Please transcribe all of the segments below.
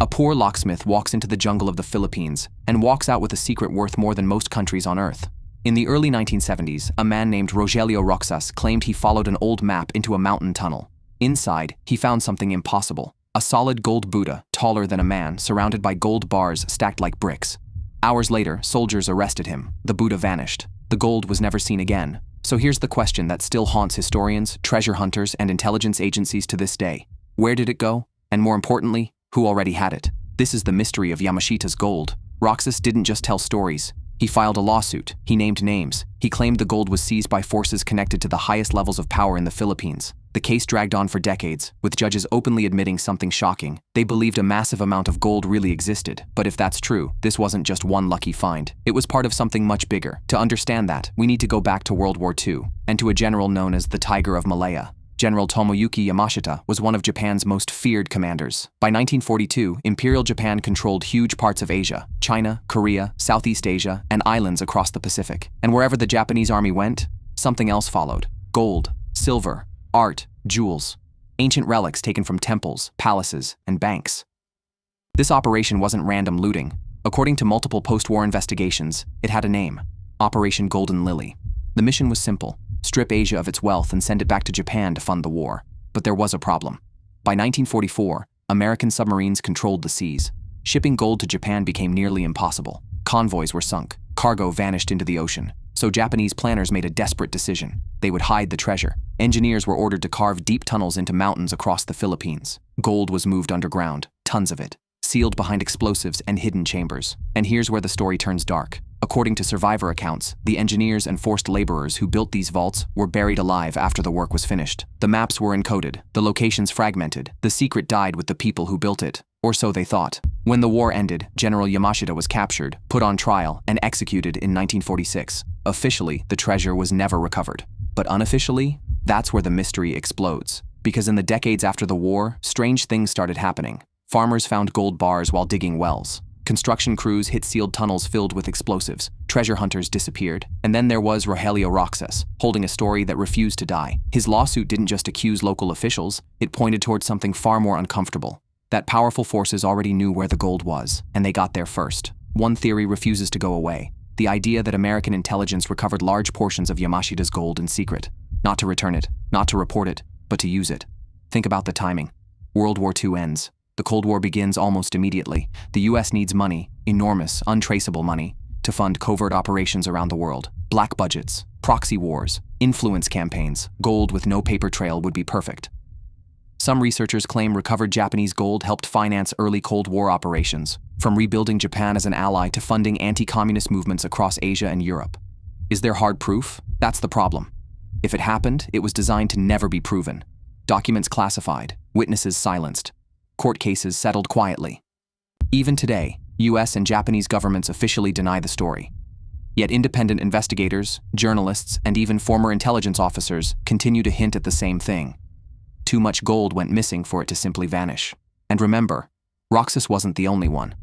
A poor locksmith walks into the jungle of the Philippines and walks out with a secret worth more than most countries on Earth. In the early 1970s, a man named Rogelio Roxas claimed he followed an old map into a mountain tunnel. Inside, he found something impossible: a solid gold Buddha, taller than a man, surrounded by gold bars stacked like bricks. Hours later, soldiers arrested him. The Buddha vanished. The gold was never seen again. So here's the question that still haunts historians, treasure hunters, and intelligence agencies to this day. Where did it go? And more importantly, who already had it? This is the mystery of Yamashita's gold. Roxas didn't just tell stories. He filed a lawsuit. He named names. He claimed the gold was seized by forces connected to the highest levels of power in the Philippines. The case dragged on for decades, with judges openly admitting something shocking. They believed a massive amount of gold really existed. But if that's true, this wasn't just one lucky find. It was part of something much bigger. To understand that, we need to go back to World War II, and to a general known as the Tiger of Malaya. General Tomoyuki Yamashita was one of Japan's most feared commanders. By 1942, Imperial Japan controlled huge parts of Asia, China, Korea, Southeast Asia, and islands across the Pacific. And wherever the Japanese army went, something else followed: gold, silver, art, jewels, ancient relics taken from temples, palaces, and banks. This operation wasn't random looting. According to multiple post-war investigations, it had a name: Operation Golden Lily. The mission was simple: strip Asia of its wealth and send it back to Japan to fund the war. But there was a problem. By 1944, American submarines controlled the seas. Shipping gold to Japan became nearly impossible. Convoys were sunk. Cargo vanished into the ocean. So Japanese planners made a desperate decision. They would hide the treasure. Engineers were ordered to carve deep tunnels into mountains across the Philippines. Gold was moved underground, tons of it, sealed behind explosives and hidden chambers. And here's where the story turns dark. According to survivor accounts, the engineers and forced laborers who built these vaults were buried alive after the work was finished. The maps were encoded, the locations fragmented. The secret died with the people who built it, or so they thought. When the war ended, General Yamashita was captured, put on trial, and executed in 1946. Officially, the treasure was never recovered. But unofficially, that's where the mystery explodes. Because in the decades after the war, strange things started happening. Farmers found gold bars while digging wells. Construction crews hit sealed tunnels filled with explosives. Treasure hunters disappeared. And then there was Rogelio Roxas, holding a story that refused to die. His lawsuit didn't just accuse local officials, it pointed towards something far more uncomfortable: that powerful forces already knew where the gold was, and they got there first. One theory refuses to go away: the idea that American intelligence recovered large portions of Yamashita's gold in secret. Not to return it, not to report it, but to use it. Think about the timing. World War II ends. The Cold War begins almost immediately. The US needs money, enormous, untraceable money, to fund covert operations around the world. Black budgets, proxy wars, influence campaigns. Gold with no paper trail would be perfect. Some researchers claim recovered Japanese gold helped finance early Cold War operations, from rebuilding Japan as an ally to funding anti-communist movements across Asia and Europe. Is there hard proof? That's the problem. If it happened, it was designed to never be proven. Documents classified, witnesses silenced, court cases settled quietly. Even today, US and Japanese governments officially deny the story. Yet independent investigators, journalists, and even former intelligence officers continue to hint at the same thing. Too much gold went missing for it to simply vanish. And remember, Roxas wasn't the only one.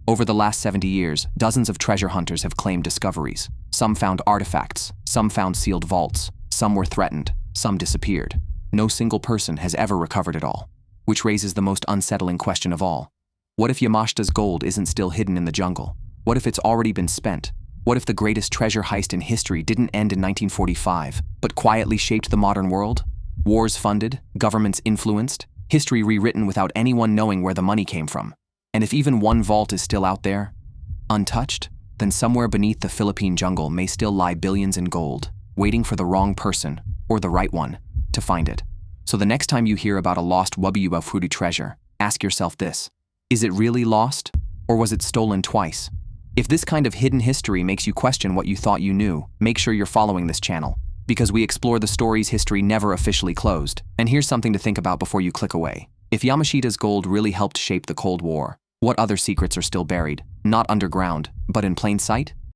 Over the last 70 years, dozens of treasure hunters have claimed discoveries. Some found artifacts, some found sealed vaults, some were threatened, some disappeared. No single person has ever recovered it all. Which raises the most unsettling question of all. What if Yamashita's gold isn't still hidden in the jungle? What if it's already been spent? What if the greatest treasure heist in history didn't end in 1945, but quietly shaped the modern world? Wars funded, governments influenced, history rewritten without anyone knowing where the money came from. And if even one vault is still out there, untouched, then somewhere beneath the Philippine jungle may still lie billions in gold, waiting for the wrong person, or the right one, to find it. So the next time you hear about a lost WWII treasure, ask yourself this: is it really lost, or was it stolen twice? If this kind of hidden history makes you question what you thought you knew, make sure you're following this channel, because we explore the stories history never officially closed. And here's something to think about before you click away. If Yamashita's gold really helped shape the Cold War, what other secrets are still buried, not underground, but in plain sight?